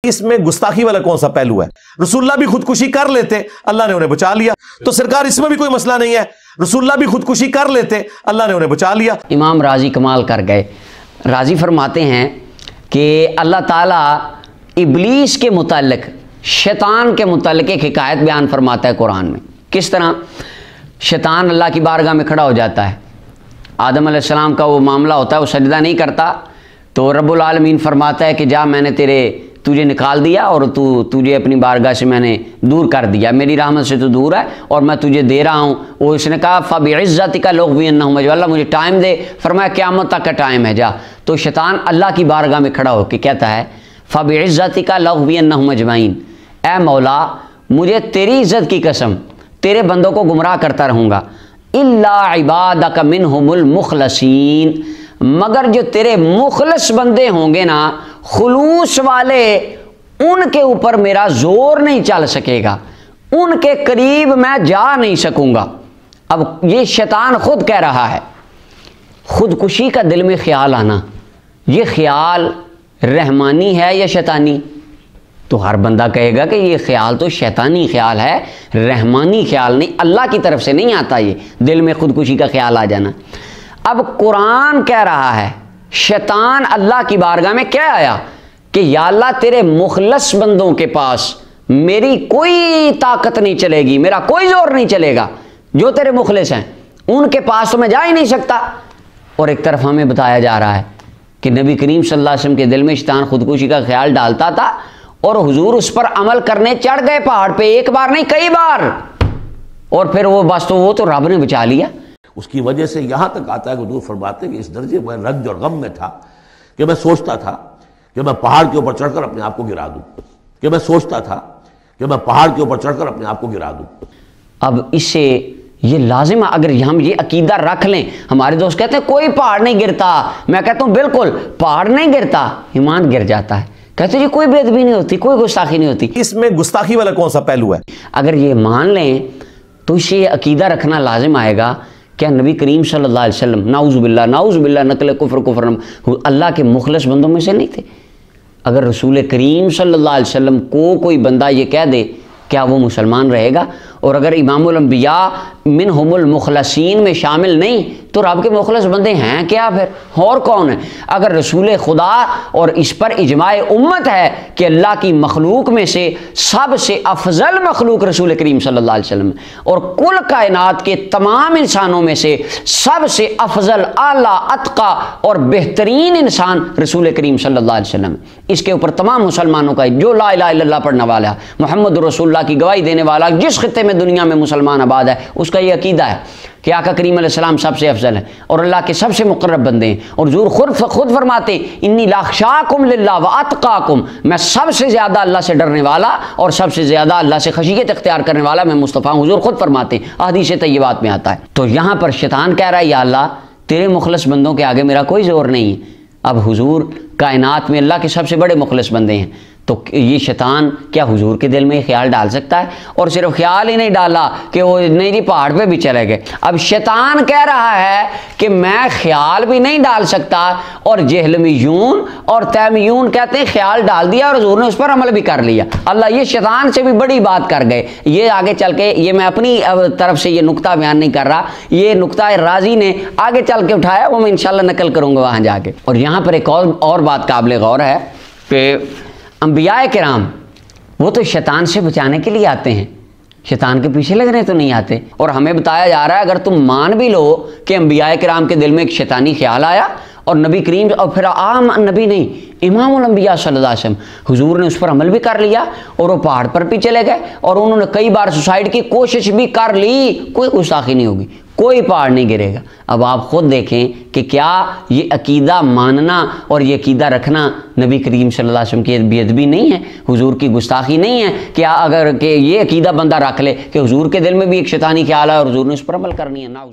इसमें गुस्ताखी वाला कौन सा पहलू है? रसूलुल्लाह भी खुदकुशी कर लेते, अल्लाह ने उन्हें बचा लिया। तो सरकार इसमें भी कोई मसला नहीं है, रसूलुल्लाह भी खुदकुशी कर लेते, अल्लाह ने उन्हें बचा लिया। इमाम राजी कमाल कर गए। राजी फरमाते हैं कि अल्लाह ताला इब्लीस के मुतालिक, शैतान के मुतालिक एक हिकायत बयान फरमाता है कुरान में। किस तरह शैतान अल्लाह की बारगाह में खड़ा हो जाता है। आदम अलैहिस्सलाम का वो मामला होता है, वो सजदा नहीं करता, तो रब्बुल आलमीन फरमाता है कि जा मैंने तुझे निकाल दिया और तुझे अपनी बारगाह से मैंने दूर कर दिया, मेरी रहमत से तो दूर है और मैं तुझे दे रहा हूँ। वो इसने कहा फ़बिइज़्ज़तिका लउग़्वियन्नहुम अल्लाह मुझे टाइम दे, फरमाया क़यामत तक का टाइम है जा। तो शैतान अल्लाह की बारगाह में खड़ा होकर कहता है फ़बिइज़्ज़तिका लउग़्वियन्नहुम अजमईन, ऐ मौला मुझे तेरी इज़्ज़त की कसम तेरे बंदों को गुमराह करता रहूँगा, इल्ला इबादका मिनहुमुल मुख़लसीन, मगर जो तेरे मुखलस बंदे होंगे ना, खुलूस वाले, उनके ऊपर मेरा जोर नहीं चल सकेगा, उनके करीब मैं जा नहीं सकूंगा। अब ये शैतान खुद कह रहा है। खुदकुशी का दिल में ख्याल आना, ये ख्याल रहमानी है या शैतानी? तो हर बंदा कहेगा कि ये ख्याल तो शैतानी ख्याल है, रहमानी ख्याल नहीं, अल्लाह की तरफ से नहीं आता ये दिल में खुदकुशी का ख्याल आ जाना। अब कुरान कह रहा है शैतान अल्लाह की बारगाह में क्या आया कि या अल्लाह तेरे मुखलस बंदों के पास मेरी कोई ताकत नहीं चलेगी, मेरा कोई जोर नहीं चलेगा, जो तेरे मुखलिस हैं उनके पास तो मैं जा ही नहीं सकता। और एक तरफ हमें बताया जा रहा है कि नबी करीम सल्लल्लाहु अलैहि वसल्लम के दिल में शैतान खुदकुशी का ख्याल डालता था और हुजूर उस पर अमल करने चढ़ गए पहाड़ पे, एक बार नहीं कई बार, और फिर वो बस तो वो तो रब ने बचा लिया। उसकी वजह से यहां तक आता है कि हुजूर फरमाते कि इस दर्जे में रंज और गम में था कि मैं सोचता था कि मैं पहाड़ के ऊपर चढ़कर अपने आप को गिरा दूं, कि मैं सोचता था कि मैं पहाड़ के ऊपर चढ़कर अपने आप को गिरा दूं। अब इससे ये लाजिम है, अगर हम ये अकीदा रख लें, हमारे दोस्त कहते हैं कोई पहाड़ नहीं गिरता, मैं कहता हूं बिल्कुल पहाड़ नहीं गिरता, ईमान गिर जाता है। कहते जी कोई बेदबी नहीं होती, कोई गुस्ताखी नहीं होती। इसमें गुस्ताखी वाला कौन सा पहलू है? अगर ये मान लें तो इससे अकीदा रखना लाजिम आएगा क्या नबी करीम सल्लल्लाहु अलैहि वसल्लम नाउज़ुबिल्लाह नकल कुफ्र अल्लाह के मुखलस बंदों में से नहीं थे? अगर रसूल करीम सल्लल्लाहु अलैहि वसल्लम को कोई बंदा ये कह दे, क्या वो मुसलमान रहेगा? और अगर इमामुल अंबिया मिनहुमुल मुखलसीन में शामिल नहीं तो रब के मुखलस बंदे हैं क्या फिर, और कौन है? अगर रसूल खुदा, और इस पर इजमाए उम्मत है कि अल्लाह की मखलूक में से सबसे अफजल मखलूक रसूल करीम सल्लल्लाहु अलैहि वसल्लम, और कुल कायनात के तमाम इंसानों में से सबसे अफजल, आला, अतका और बेहतरीन इंसान रसूल करीम सल्लल्लाहु अलैहि वसल्लम, इसके ऊपर तमाम मुसलमानों का जो ला इलाहा इल्लल्लाह पढ़ने वाला, मोहम्मद रसूलुल्लाह की गवाही देने वाला, जिस खित्ते में दुनिया में मुसलमान आबाद है, उसका ये अकीदा है कि आका करीम अलैहिस्सलाम सबसे अफजल है और अल्लाह के सबसे मुक़र्रब बंदे हैं। और हुज़ूर खुद फरमाते इन्नी लाख़शाकुम लिल्लाह व अतक़ाकुम, मैं सबसे ज़्यादा अल्लाह से डरने वाला और सबसे ज़्यादा अल्लाह से खशियत इख्तियार करने वाला मैं मुस्तफ़ा हूँ। हुज़ूर खुद फरमाते, हदीस तय्यबात में आता है। तो यहाँ पर शैतान कह रहा है या अल्लाह तेरे मुखलस बंदों के आगे मेरा कोई ज़ोर नहीं है। अब हुज़ूर कायनात में अल्लाह के सबसे बड़े मुखलस बंदे हैं, तो ये शैतान क्या हुजूर के दिल में ख्याल डाल सकता है? और सिर्फ ख्याल ही नहीं डाला कि वो नहीं जी पहाड़ पे भी चले गए। अब शैतान कह रहा है कि मैं ख्याल भी नहीं डाल सकता, और जहलमियून और तैमियून कहते हैं ख्याल डाल दिया और हुजूर ने उस पर अमल भी कर लिया। अल्लाह ये शैतान से भी बड़ी बात कर गए। ये आगे चल के, ये मैं अपनी तरफ से ये नुक्ता बयान नहीं कर रहा, ये नुक्ता राजी ने आगे चल के उठाया, वो मैं इंशाल्लाह नकल करूँगा वहाँ जाके। और यहाँ पर एक और बात काबिल गौर है कि अंबिया किराम वो तो शैतान से बचाने के लिए आते हैं, शैतान के पीछे लगने तो नहीं आते। और हमें बताया जा रहा है अगर तुम मान भी लो कि अंबिया किराम के दिल में एक शैतानी ख्याल आया और नबी करीम, और फिर आम नबी नहीं, इमामुल अंबिया सल्लल्लाहु अलैहि वसल्लम हुजूर ने उस पर अमल भी कर लिया और वो पहाड़ पर भी चले गए और उन्होंने कई बार सुसाइड की कोशिश भी कर ली, कोई गुस्ताखी नहीं होगी, कोई पहाड़ नहीं गिरेगा। अब आप खुद देखें कि क्या ये अकीदा मानना और ये अकीदा रखना नबी करीम सल्लल्लाहु अलैहि वसल्लम की बेअदबी नहीं है, हुजूर की गुस्ताखी नहीं है? क्या अगर कि ये अकीदा बंदा रख ले कि हुजूर के दिल में भी एक शैतानी ख्याल है और हुजूर ने उस पर अमल करनी है, ना